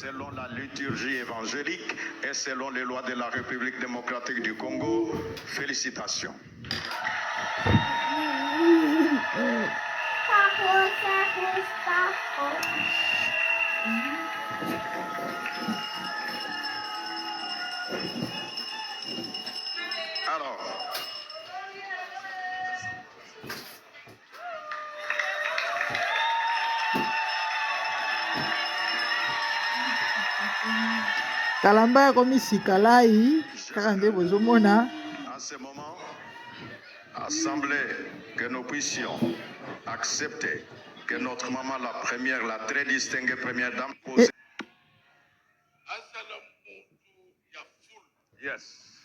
selon la liturgie évangélique et selon les lois de la République démocratique du Congo. Félicitations. Kalamba komi sikalai kakande bozomona. En ce moment, assemblée, que nous puissions accepter que notre maman, la première, la très distinguée première dame, pose. Yes.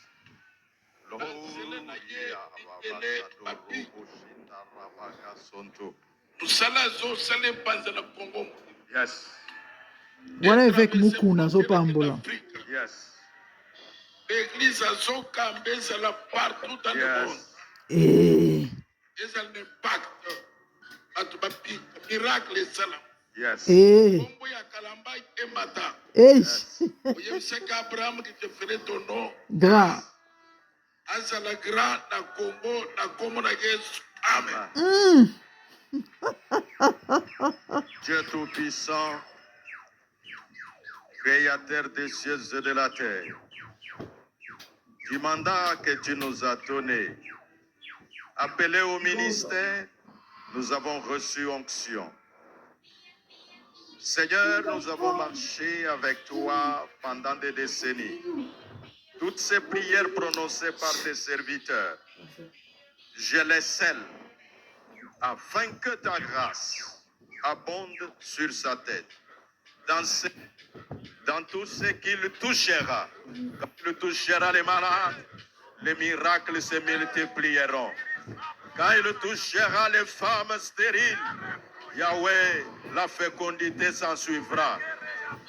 Yes. Voilà avec Mukuna Zopambola. Yes. L'église a son camp, ezala partout dans le monde. Eh. Ezala l'impact. Atubapi, miracle ezala. Yes. Eh. Kombo ya Kalamba emata. Eh. Oyebisaka Abraham qui te ferait ton nom. Grand. Azala grand na Congo, na Congo na Yesu. Amen. Dieu Tout-Puissant, Créateur des cieux et de la terre, du mandat que tu nous as donné, appelé au ministère, nous avons reçu onction. Seigneur, nous avons marché avec toi pendant des décennies. Toutes ces prières prononcées par tes serviteurs, je les scelle afin que ta grâce abonde sur sa tête. Dans tout ce qu'il touchera, quand il touchera les malades, les miracles se multiplieront. Quand il touchera les femmes stériles, Yahweh, la fécondité s'en suivra.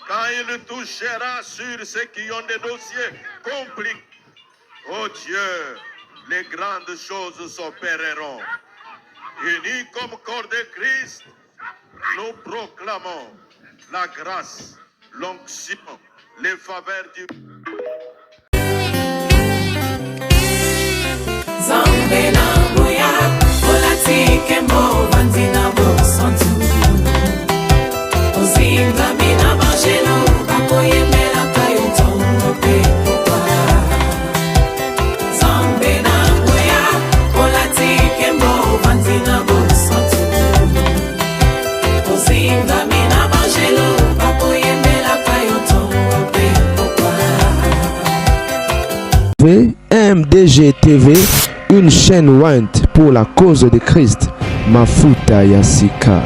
Quand il touchera sur ceux qui ont des dossiers compliqués, oh Dieu, les grandes choses s'opéreront. Unis comme corps de Christ, nous proclamons la grâce, l'onction, les faveurs du MDG TV, une chaîne Wint pour la cause de Christ. Mafuta Yasika,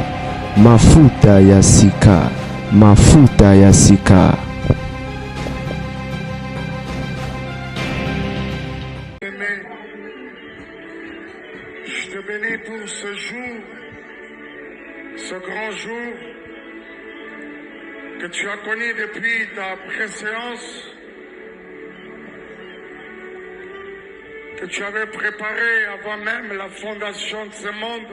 Mafuta Yasika, Mafuta Yasika. Aimé, je te bénis pour ce jour, ce grand jour que tu as connu depuis ta préséance, que tu avais préparé avant même la fondation de ce monde.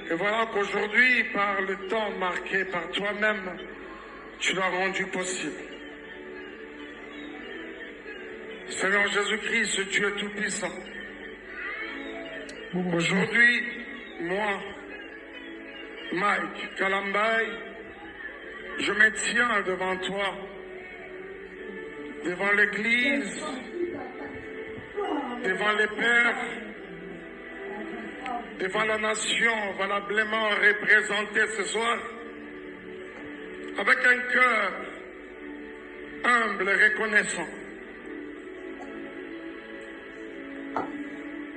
Et voilà qu'aujourd'hui, par le temps marqué par toi-même, tu l'as rendu possible. Seigneur Jésus-Christ, Dieu Tout-Puissant, aujourd'hui, moi, Mike Kalambai, je me tiens devant toi, devant l'Église, devant les pères, devant la nation valablement représentée ce soir, avec un cœur humble et reconnaissant.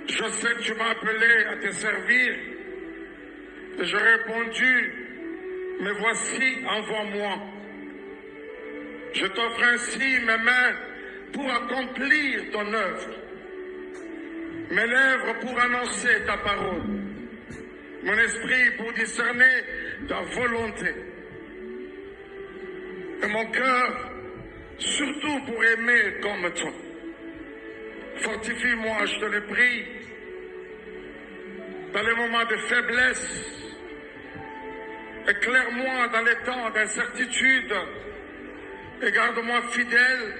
Je sais que tu m'as appelé à te servir et j'ai répondu, me voici, envoie-moi. Je t'offre ainsi mes mains pour accomplir ton œuvre. Mes lèvres pour annoncer ta parole, mon esprit pour discerner ta volonté, et mon cœur surtout pour aimer comme toi. Fortifie-moi, je te le prie, dans les moments de faiblesse, Éclaire-moi dans les temps d'incertitude et garde-moi fidèle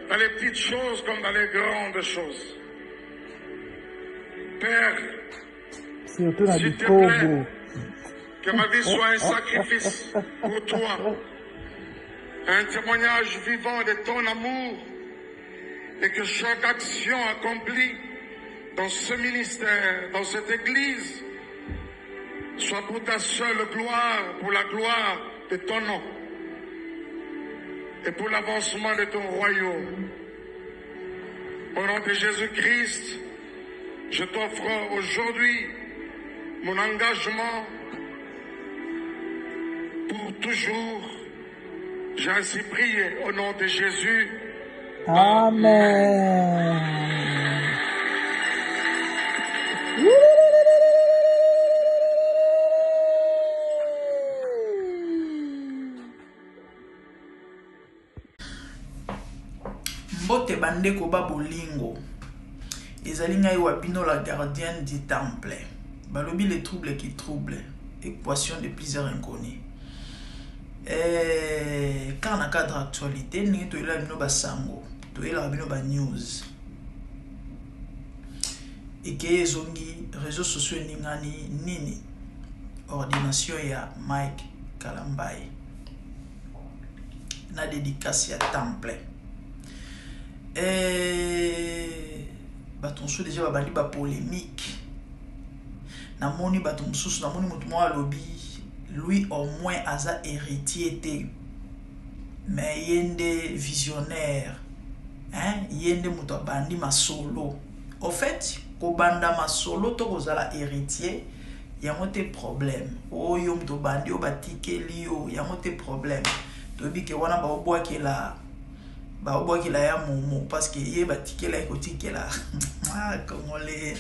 dans les petites choses comme dans les grandes choses. Père, surtout dans s'il le te Congo. plaît, que ma vie soit un sacrifice pour toi, un témoignage vivant de ton amour, et que chaque action accomplie dans ce ministère, dans cette église, soit pour ta seule gloire, pour la gloire de ton nom et pour l'avancement de ton royaume. Au nom de Jésus-Christ, je t'offre aujourd'hui mon engagement pour toujours. J'ai ainsi prié au nom de Jésus. Amen. Mbote bandeko ba bolingo ezali ngai wa bino la gardienne du temple balobi les troubles qui troublent équation de plusieurs inconnus quand na cadre actualité ni to ila bino basango to ila bino ba news et que zongi réseaux sociaux ningani nini ordination ya Mike Kalambai na dédicace ya temple batonso déjà babali ba polémique na moni batonso na moni mutu mo alobi lui au moins aza héritier te mais yende visionnaire hein yende mutu abandi masolo au fait ko banda masolo to kozala héritier yango te problème oyo mutu bandi o batikeli yo yango te problème to bi ke wana ba obwakela ya momo parce que ye batikela ekotikela congolais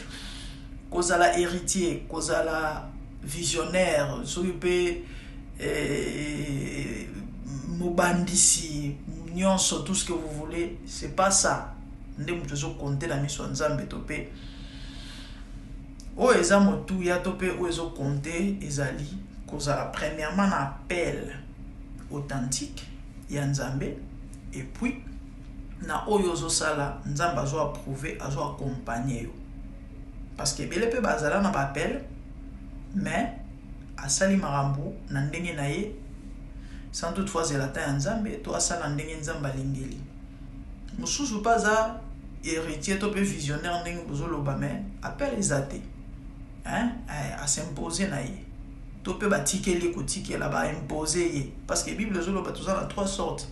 kozala héritier kozala visionnaire soki pe mobandisi nyonso tout ce que vous voulez c'est pas ça nde mutu zo compter na miso nzambe to pe o eza motu ya to pe o ezo compter ezali kozala premièrement na appel authentique ya nzambe et puis na oyo zo sala nzamba zo approuver azo accompagner yo parce que bele pe bazala na appel mais asali marambo na ndenge na ye sans toutefois zelata ya nzambe to asala ndenge nzamba lingeli mususu paza héritier to pe visionnaire ndenge bozo loba mais appel ezate hein a s'imposer na ye to pe batikeli ko tikela ba imposer ye parce que bible zo loba tozana trois sortes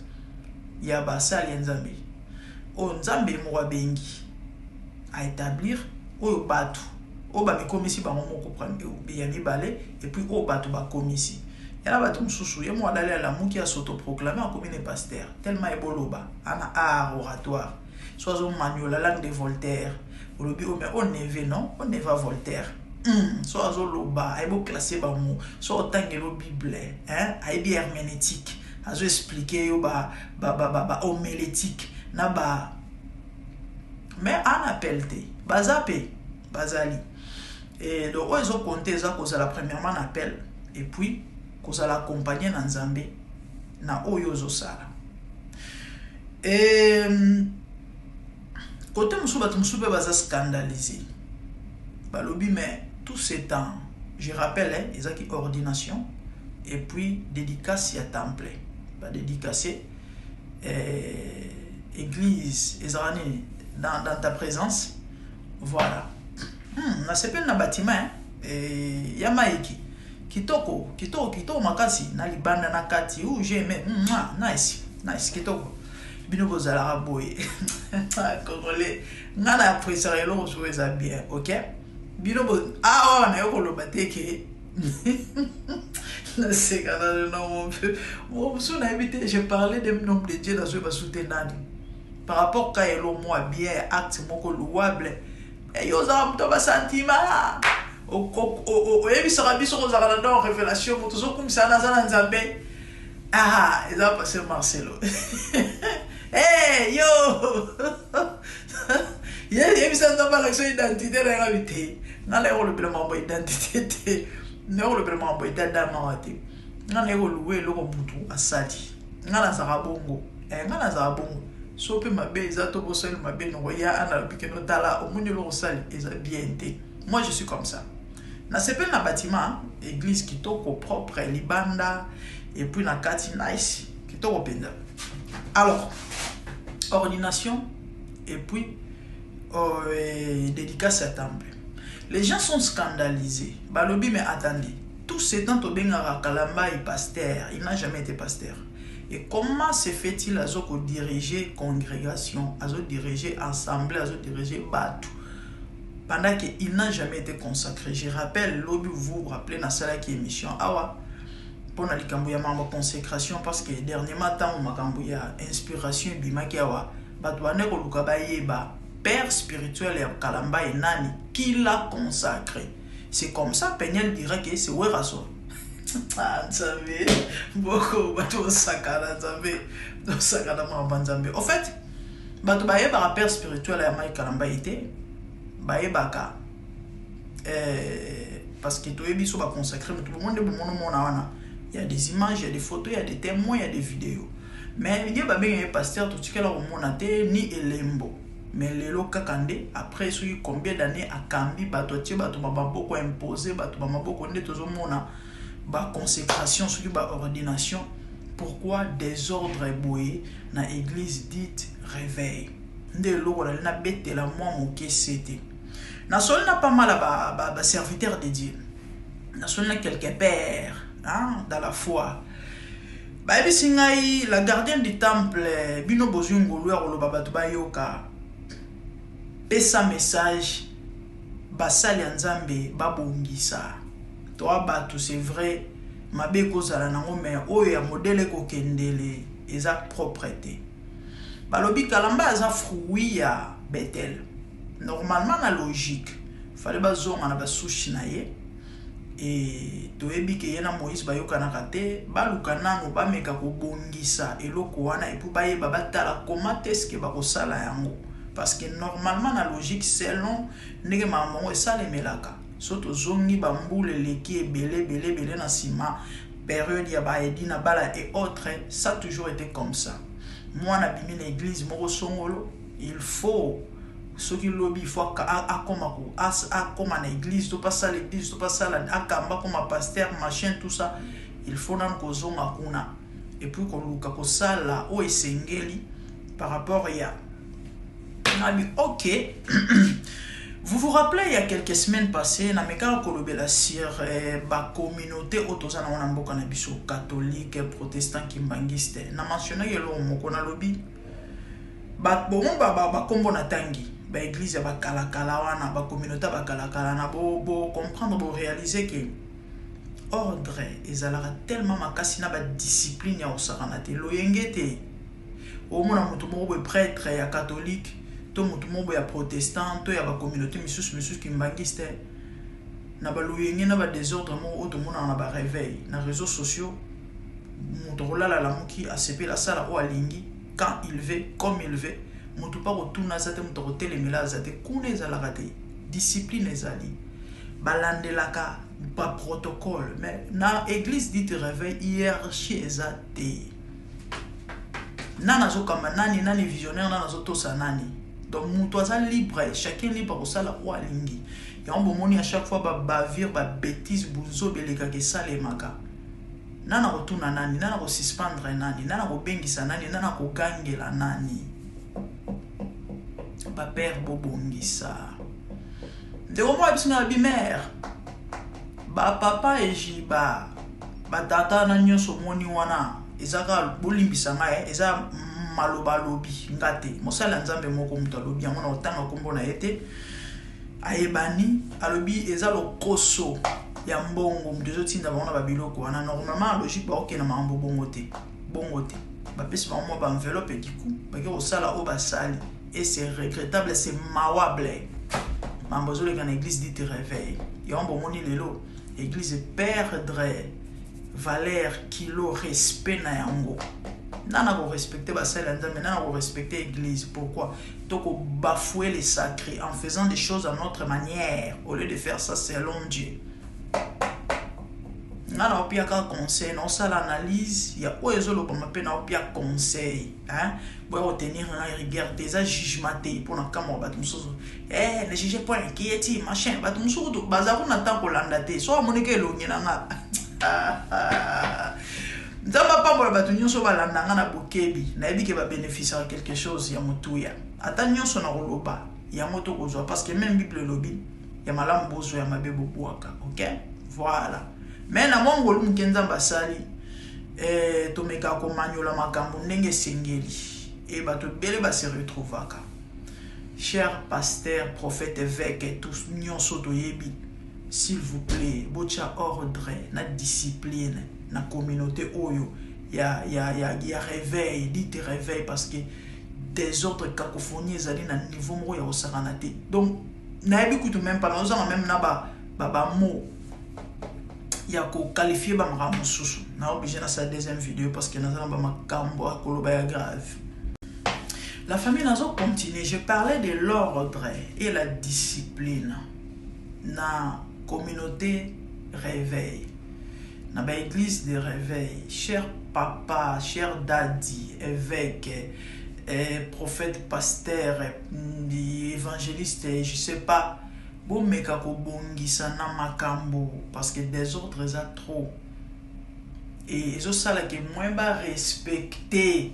ya basali nzambe o nzambe mo bengi a établir oyo batu o ba mikomisi ba moko prendre ya mibale et puis o batu ba komisi yana batu mususu ye mo adale la muki a s'auto-proclamer en commune pasteur tellement eboloba ana art oratoire soit au manuel la langue de Voltaire o lobi o mais on neve non on neva Voltaire soit au loba ebo classer ba mo soit tangelo bible hein a bi herméneutique azo expliquer yo ba homilétique na ba mais en appel te bazape bazali et donc ils ont compté ça cause la premièrement appel et puis cause la accompagner na nzambe na oyo zo sala et côté musuba musuba baza scandalisé balobi mais tout ce temps je rappelle ils ont qui ordination et puis dédicace à temple ba dédicacé église ezarani dans ta présence voilà na sepel na bâtiment ya maiki kitoko makasi na libanda na kati ou j'aime nice kitoko bino bozala boye congolais ngana apprécier lo zo bien OK bino bo na yoko lo bateke c'est quand même non mon son invité j'ai parlé des noms de Dieu dans ce basoutenani par rapport à elo moi bien acte moko louable et yo za mto ba sentiment o ebi sera biso ko za dans révélation moto zo kumisa na za nzambe il a passé Marcelo hey yo yebi sa nzamba l'action identité na ngabité na le le mambo identité ne ko le pele mambo ita dama wate ngana eko loué loko mutu asali ngana zaka bongo ngana zaka bongo so pe mabe eza to bosali mabe no ya ana bike no tala omuni loko sali eza bien te. Moi je suis comme ça na sepel na bâtiment église kitoko propre libanda et puis na kati nice kitoko penza. Alors ordination et puis dédicace à temple. Les gens sont scandalisés. Balobi, mais attendez, tout ce temps au Bengara Kalamba est pasteur, il n'a jamais été pasteur. Et comment se fait-il à diriger congrégation, à diriger assemblée, à diriger Batu pendant qu'il n'a jamais été consacré? Je rappelle, l'obi vous vous rappelez dans la émission Awa pour la consécration parce que dernièrement temps makambo ya inspiration bimaki Awa batwane ko lukabaye ba père spirituel et Kalamba et Nani qui l'a consacré. C'est comme ça Peniel dirait que c'est Weraso. Ah, vous savez, beaucoup bateau sakana, vous savez, sakana. En fait, bateau baye par père spirituel et Mike Kalamba était baye baka parce que tout est bien consacré, mais tout le monde est bon. Il y a des images, il y a des photos, il y a des témoins, il y a des vidéos. Mais il y a des pasteurs tout ce qui est là au monde ni Elembo. Mais les locaux après combien d'années à Kambi batotier bato maboko imposé bato maboko ndé tozo mona ba consécration sur ba ordination. Pourquoi désordre boyé na église dite réveil ndé loko la na bête la moi mon c'était na sol na pas mal ba serviteur de Dieu na sol na quelques pères hein dans la foi. Ba bisingai la gardienne du temple bino bozungu lo lo bato bayoka pesa message basali nzambe babongisa to abatu c'est vrai mabe kozala nango mais oyo ya modèle ko kendele eza propreté balobi Kalamba za fruit ya Bethel normalement na logique fallait bazonga na basushi na ye et toyebi ke yena Moïse bayoka na kate baluka nano bameka ko bongisa eloko wana et puis bayeba batala comment est-ce que bakosala yango. Parce que normalement, la logique, selon les mamans, et ça les melaka. Surtout, zongi, bamboule, leki, belé, na sima, période, yaba, edina, bala et autres, ça a toujours été comme ça. Moi, na bimi l'église, moro songolo, il faut, ce qui lobby, il faut à comme à l'église, tu passes à l'église, tu passes à la kamba, comme à pasteur, machin, tout ça, il faut nan kozonga kuna. Et puis, qu'on luka ko sala, o esengeli, par rapport à ok. Vous vous rappelez il y a quelques semaines passées, na meka kolobela sur ba communauté otozana wana mboka na biso catholique, protestant kimbangiste. Na mentionné yelo moko na lobi. Ba bon ba kombo na tangi. Ba église ba kala wana ba communauté ba kala na bo comprendre bo réaliser que ordre ezalaka tellement makasi na ba discipline ya osakana te loyengete. Au mona mutu moko prêtre ya catholique to mutu moko ya protestant to ya ba communauté misusu kimbangiste na ba luyenge na ba désordre moko oto mona na ba réveil na réseaux sociaux mutu rolala la muki asepe la sala o alingi quand il veut comme il veut mutu pa rotuna zate mutu rotelemela zate kuna ezalaka te discipline ezali balandelaka ba protocole mais na église dite réveil hiérarchie ezate nana zokamba nani visionnaire nana zotosa nani. Donc mutoisa libre, chacun libre au sala ou alingi. Et on bomoni à chaque fois ba bavir ba bêtise bunzo beleka ke sale maka. Nana rotuna nani, nana ko suspendre nani, nana ko bengisa nani, nana ko gangela nani. Ba père bobongisa. De au moins bisina bimer. Ba papa et jiba. Ba tata na nyoso moni wana. Ezaka bolimbisa ngai eza maloba lobi ngate mosala nzambe moko muto lobi yango na otanga kombo na ete ayebani alobi eza lokoso ya mbongo mdezo tinda bana ba biloko wana normalement logique ba okena mambo bongo te ba pesi ba mo ba enveloppe du coup ba ke osala o ba sali et c'est regrettable c'est mawable mambo zo le kana église dit réveil yombo moni lelo église perdre valeur kilo respect na yango nana ko respecter basala nzambe nana ko respecter église. Pourquoi? Donc bafouer les sacrés en faisant des choses à notre manière au lieu de faire ça selon Dieu. na opia ka conseil na osala analyse ya oyezo lo ba pe na opia conseil hein pour retenir en rigueur des jugements pour na kama ba tumso ne juge point qui est machin ba tumso to bazaku na temps ko landa te so amonike lo ngena nga nzamba pambola ba tunyoso ba landa nga na bokebi na yebi ke ba bénéficier quelque chose ya mutuya ata nyonso na koloba ya moto kozwa parce que même bible lobi ya malamu bozo ya mabebo bwaka OK voilà mais na mongolo mkenza basali tomeka ko manyola makambo ndenge sengeli et bato bele ba se retrouvaka cher pasteur prophète évêque et tous nyonso toyebi s'il vous plaît bocha ordre na discipline na communauté oyo ya réveil dites réveil parce que des autres cacophonie ezali na niveau moko ya osakana te donc na yebi kutu même pas nous même na ba mot ya ko qualifier ba mara mususu na obligé na sa deuxième vidéo parce que nazana ba makambo akoloba ya grave. La famille nazo continuer, je parlais de l'ordre et la discipline na communauté réveil na ba église de réveil. Cher papa, cher daddy, évêque, prophète, pasteur, évangéliste, je sais pas, bon meka ko bongisa na makambo parce que des autres ça trop et zo sala que moins ba respecter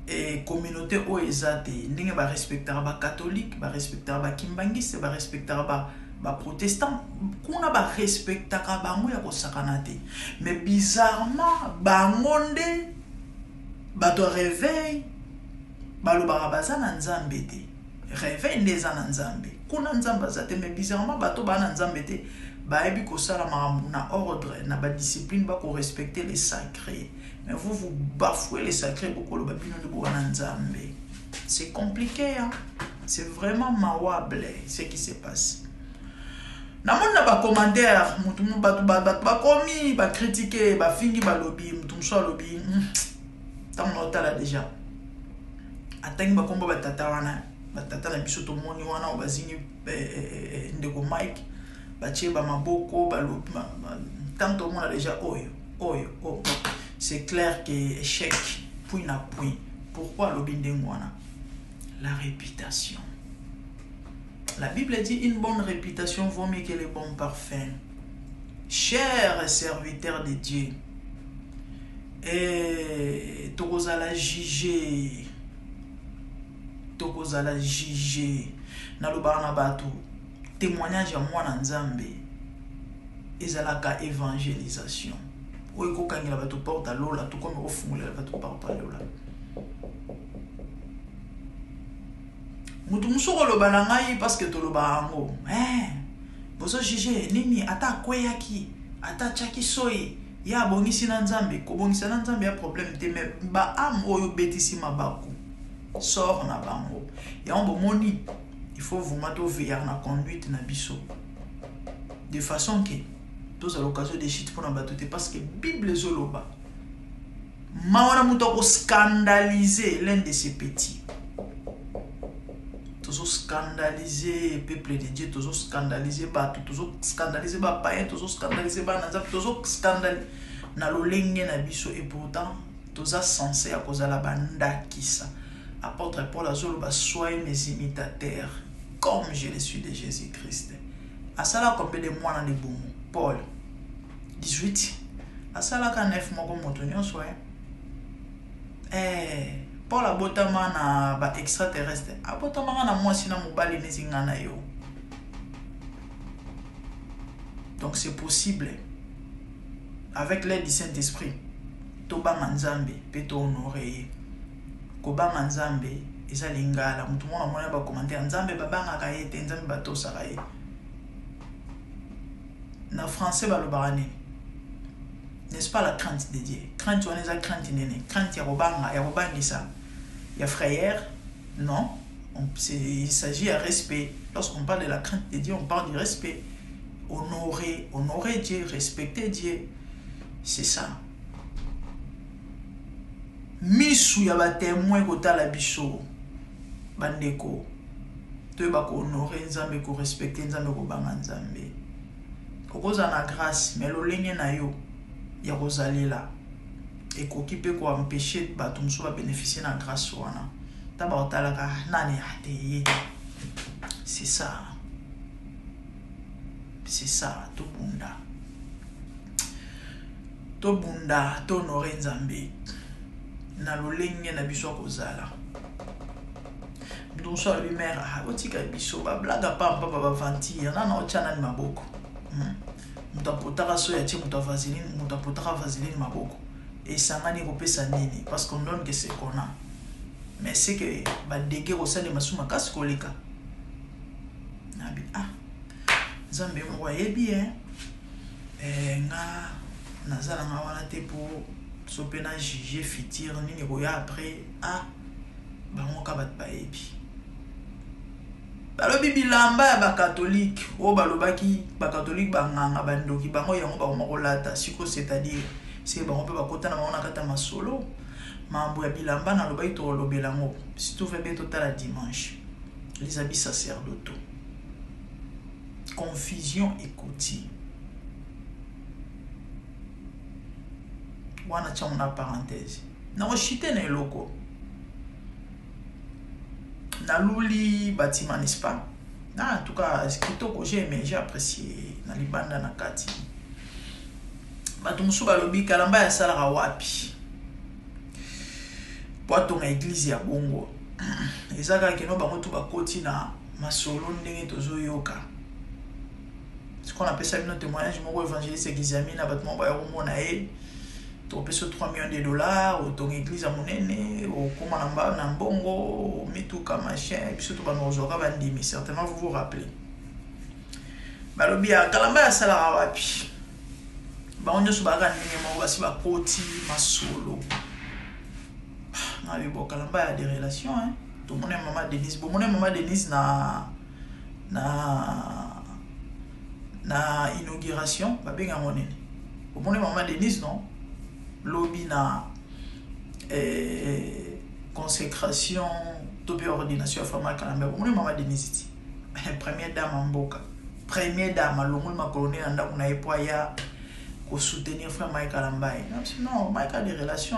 et communauté o ezate ndenge ba respecter ba catholique, ba respecter ba kimbangiste, ba respecter ba protestant, kuna ba respecter ka bango ya ko sakanate mais bizarrement bangonde ba to réveil balobaka baza na nzambe te réveil ndeza na nzambe kuna nzambe azate mais bizarrement bato bana nzambe te baebi kosala makambo na ordre na ba discipline ba ko respecter les sacrés mais vous bafouez les sacrés pour koloba bino de bona nzambe. C'est compliqué hein, c'est vraiment mawable ce qui se passe. Na mona ba commentaire mutu bato ba komi ba critiquer ba fingi ba lobby mutu so lobby tant notala déjà atangi ba komba batata wana batata na biso to moni wana obazingi ndeko Mike batie ba maboko ba tant to mona déjà oyo c'est clair que échec point na point. Pourquoi lobby ndengwana? La réputation. La Bible dit une bonne réputation vaut mieux que les bons parfums. Chers serviteurs de Dieu, et tokozala juger na lobana na bato témoignage ya mwana nzambe ezalaka évangélisation oyo kokangela bato porte lola to comme ofungolela bato porte lola mutu musoko loba na ngai parce que to loba ngo bozo juger nini ata kweyaki ata chaki soyi ya bongisi na nzambe ko bongisa na nzambe ya problème te mais ba am oyo betisi mabaku sort na bango ya on bomoni il faut vous mettre veiller na conduite na biso de façon que tous à l'occasion de shit pour na batote parce que Bible zoloba mawana muto ko scandaliser l'un de ces petits tous scandaliser le peuple de Dieu tous scandaliser bato tous scandaliser ba païen tous scandaliser ba nanza tous scandaliser na lolenge na biso et pourtant tous a censé à cause la banda kisa. Apôtre Paul azoloba soyez mes imitateurs comme je le suis de Jésus-Christ. Asala combien de mois dans les bons Paul 18 asala ka 9 mois comme motonyo soit Paul abotama na ba extraterrestre abotama na mwasi na mobali nezinga na yo. Donc c'est possible avec l'aide du Saint-Esprit to banga nzambe pe to honorer ko banga nzambe eza lingala mutu mona mona ba commentaire nzambe babanga ka yete nzambe batosa ka ye na français ba lo barane n'est-ce pas la crainte de Dieu crainte on est à crainte nene crainte ya robangisa ya frère non il s'agit à respect. Lorsqu'on parle de la crainte de Dieu on parle du respect, honorer Dieu, respecter Dieu, c'est ça. Misu ya ba témoin kota la biso bandeko to ba ko honorer nzambe ko respecter nzambe ko banga nzambe okoza na grâce mais lolenge na yo ya kozalela ekoki mpe koempêche bato mosusu babénéficie na grâce wana ta baotalaka nani ate ye. C'est ça. C'est ça, tobunda. Tobunda, tonore nzambe. Na lolenge na biso kozala. Donc ça lui mère otika biso ba blaga pamba ba vantir na ochana ni maboko. Mutapotaka so ya ti mutavaseline, mutapotaka vaseline maboko. Et sangani kopesa nini parce qu'on donne que c'est qu'on a. Mais c'est que ba dégé au sein de masuma kasi koleka. Nabi Nzambe mwa yebi nga nazala nga wana te po so pe na juger futur nini koya après bango ka bat bayebi. Balobi bilamba ya bakatolike o balobaki bakatolike banganga bandoki bango yango bakoma kolata siko c'est-à-dire c'est bango pe bakota na bango na kata masolo mambo ya bilamba na lobaki to lobela ngo si tu fais beto ta la dimanche les habits sacerdotaux confusion écoutille wana cha una parenthèse na oshite na eloko na luli bâtiment n'est-ce pas en tout cas kitoko j'ai aimé j'ai apprécié na libanda na kati bato musu balobi kalamba ya salaka wapi poato na église ya bongo ezaka keno bango tu bakoti na masolo ndenge tozoyoka ce qu'on appelle ça un témoignage mon évangéliste examine na battement ba yomona to peso 3 millions de dollars au ton église à monene au comment na mbongo mituka machin biso to banozoka bandimi certainement vous vous rappelez balobi ya kalamba ya sala wapi ba onyo so baga ndenge mo basi ba koti masolo na bibo kalamba ya des relations to mone maman Denise bo mone maman Denise na inauguration babenga monene bo mone maman Denise non lobby na consécration tobe ordination femme kalamba bo mone maman Denise première dame mboka première dame longo ma colonel anda kuna epo ya ko soutenir frère Mike Kalamba non Mike a des relations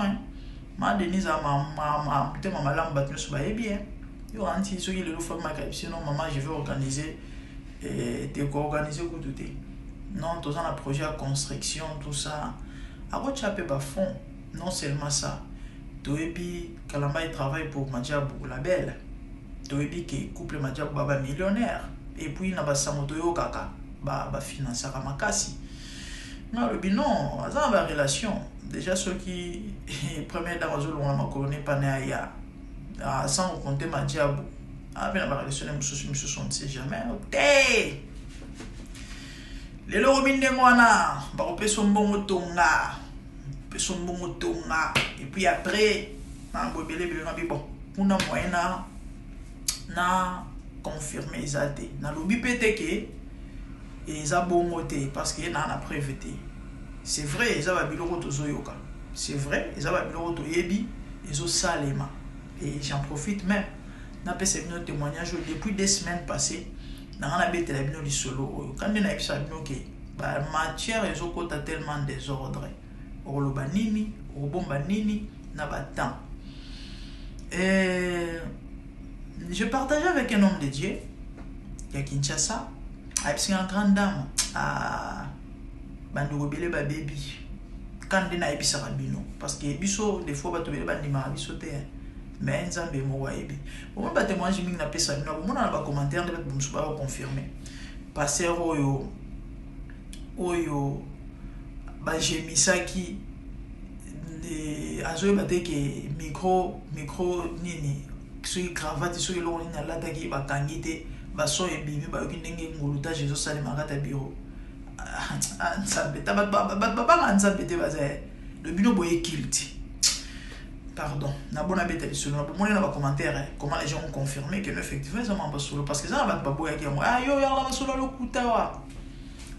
ma Denise a ma te mama lamba tu so ba bien yo anti so il le frère Mike sinon maman je vais organiser te ko organiser ko tout non tous en projet à construction tout ça a ko chaper ba fond non seulement ça to epi Kalamba il travaille pour Majabu label to epi que couple Majabu baba millionnaire et puis na ba samoto yo kaka ba financer ka makasi non le binon ça ba relation déjà ceux qui première dame azolo ma colonie panaya sans compter Majabu bien la relation monsieur sont jamais OK les loro mindengwana ba opeso mbongo tonga peso mbongo tonga et puis après na bobele bi bon kuna moyena na confirmer ezate na lobi pété que eza bongo te parce que na prévété c'est vrai eza ba biloko tozoyoka c'est vrai eza ba biloko toyebi ezo salema et j'en profite même na pese bino témoignage depuis 2 semaines passées na na bete la bino lisolo quand na episa bino que ba matière ezo kota tellement désordre oloba nini obomba nini na ba temps je partageais avec un homme de Dieu qui a Kinshasa avec une grande dame à bandogobele ba baby quand na ebisa rabino parce que biso des fois bato bele bandima biso te mais nzambe mo waebi bon ba témoignage mingi na pesa bino bon na ba commentaire de ba musu ba confirmer passer oyo ba jemisaki de azoye bateke micro nini soki cravate soki eloko nini alataki bakangi te baso ebimi bayoki ndenge ngolutage ezosalema kata biro nzambe babanga nzambe te baza le bino boye kilti pardon na bona beta bisolo na bomoni na bacommentaire comment les gens ont confirmé que effectivement ils ont pas solo parce que ça va pas boya ki moi yo yala basolo lokuta wa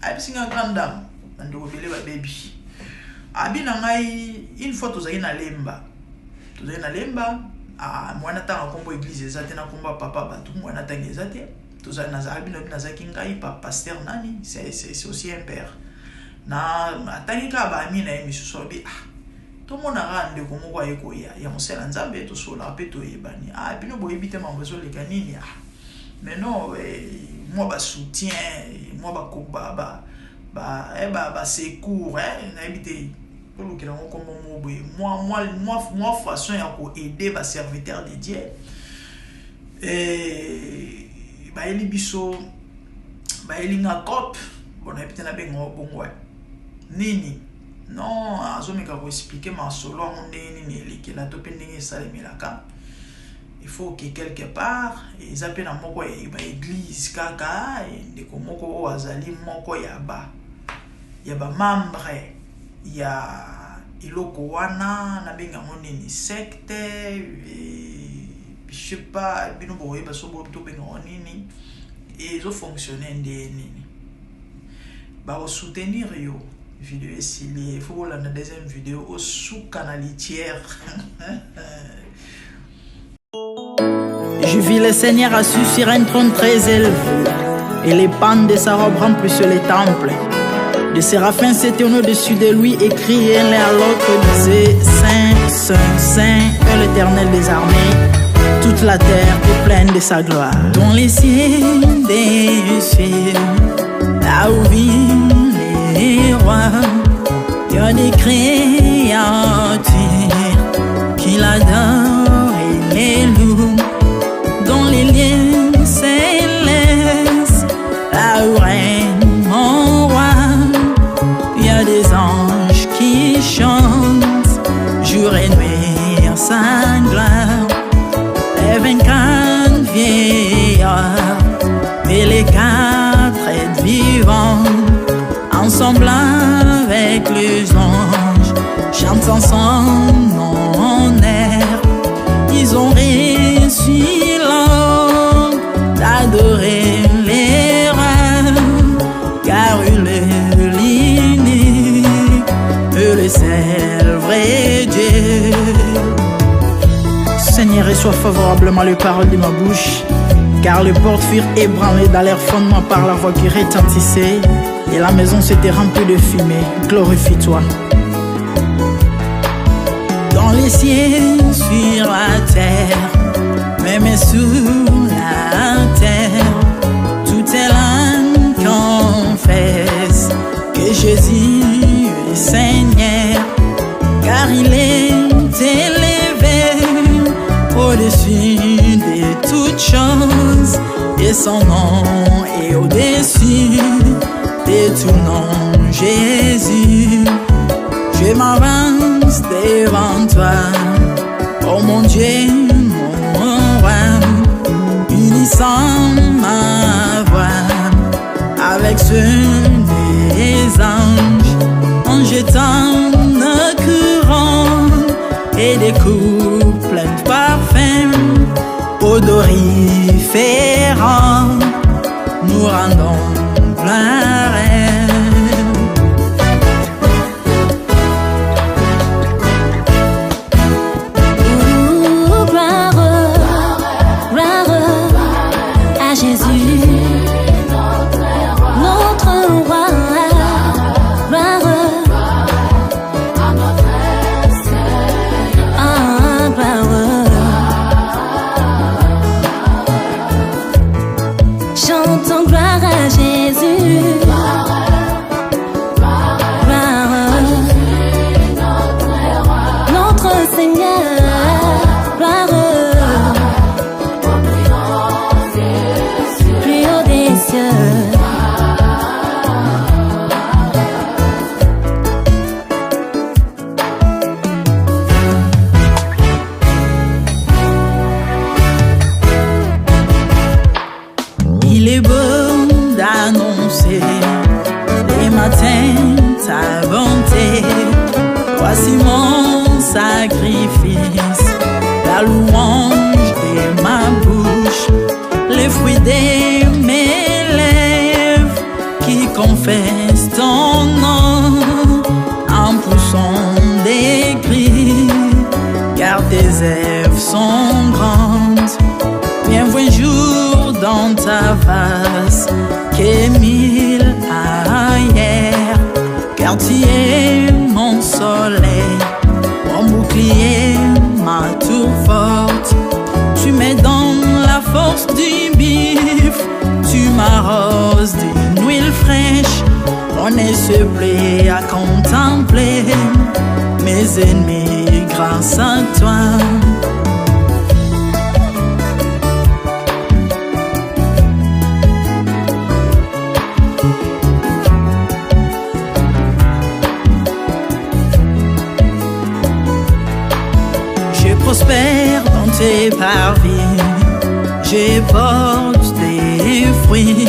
abisinga grande dame ndoko bele ba baby abina ngai une fois tozali na lemba mwana tanga kombo église ezate na komba papa batu mwana tanga ezate nazaki ngai pasteur nani, c'est aussi un père. Na atangi ka ba mi na misusu bi to mona ga ndeko moko ayeko ya mosela nzambe to sola pe to yebani bino boyebi te mambo zo leka nini mais non moi ba soutien moi ba koba ba secours na ebité pour le kila ngoko mo boye moi façon ya ko aider ba serviteur de Dieu ba eli biso ba eli nga cop bon ebité na bengo bongo nini non azomeka ko expliquer ma solo ndeni nini la to pendingi sale milaka il faut que quelque part ils appellent na moko ba église kaka ndeko moko azali moko ya ba membre ya iloko wana na benga nini secte je sais pas bino boye ba so bo to benga nini et ils ont fonctionné ndeni ba soutenir yo vidéo il faut la deuxième vidéo au sous-canalitière. Je vis le Seigneur assis sur un trône très élevé, et les pans de sa robe remplissent les temples. Des séraphins s'étaient au-dessus de lui et criaient l'un à l'autre, disaient Saint, Saint, Saint est l'Éternel des armées. Toute la terre est pleine de sa gloire. Dans les cieux des cieux, là où vivent les rois, il y a des créatures qui l'adorent et les louent. Dans les lieux célestes, là où règne mon roi, il y a des anges qui chantent jour et nuit en sa gloire. Les 24 vieillards et les 4 êtres vivants, ensemble avec les anges, chantent en son honneur. Ils ont réussi l'homme d'adorer les rois, car il est l'unique, le seul vrai Dieu. Seigneur, reçois favorablement les paroles de ma bouche, car les portes furent ébranlées dans leur fondement par la voix qui retentissait, et la maison s'était remplie de fumée. Glorifie-toi. Dans les cieux, sur la terre, même sous la terre, toute langue confesse que Jésus est Seigneur, car il est élevé au-dessus de toutes choses, et son nom est au-dessus de tout nom. Jésus, je m'avance devant toi, oh mon Dieu, mon roi, unissant ma voix avec ceux des anges, en jetant nos couronnes et des coups pleins de parfums odoriférants, nous rendons gloire. Chantons gloire à Jésus. Notre Seigneur, gloire plus haut des cieux. Il est beau d'annoncer les matins ta bonté. Voici mon sacrifice, la louange de ma bouche, les fruits de mes lèvres qui confessent ton nom en poussant des cris, car tes œuvres sont grandes. Viens voir jour dans ta face. Tu es mon soleil, mon bouclier, ma tour forte. Tu me donnes la force du bif, tu m'arroses d'une huile fraîche. On ne se plaît à contempler mes ennemis grâce à toi. Je prospère dans tes parvis, je porte des fruits,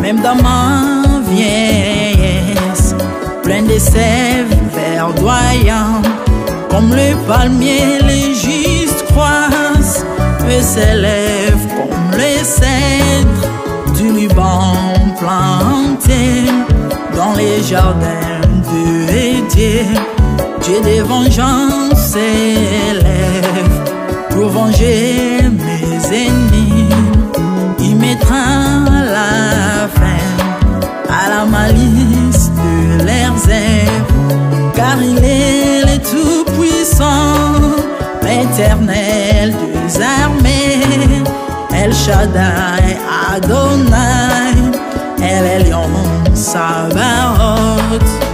même dans ma vieillesse, plein de sève verdoyant, comme le palmier les justes croissent, et s'élèvent comme les cèdres du Liban planté dans les jardins de Dieu. Dieu des vengeances s'élève pour venger mes ennemis. Il mettra la fin à la malice de leurs œuvres, car il est le tout-puissant, l'éternel des armées, El Shaddai Adonai, El Elyon Sabaoth.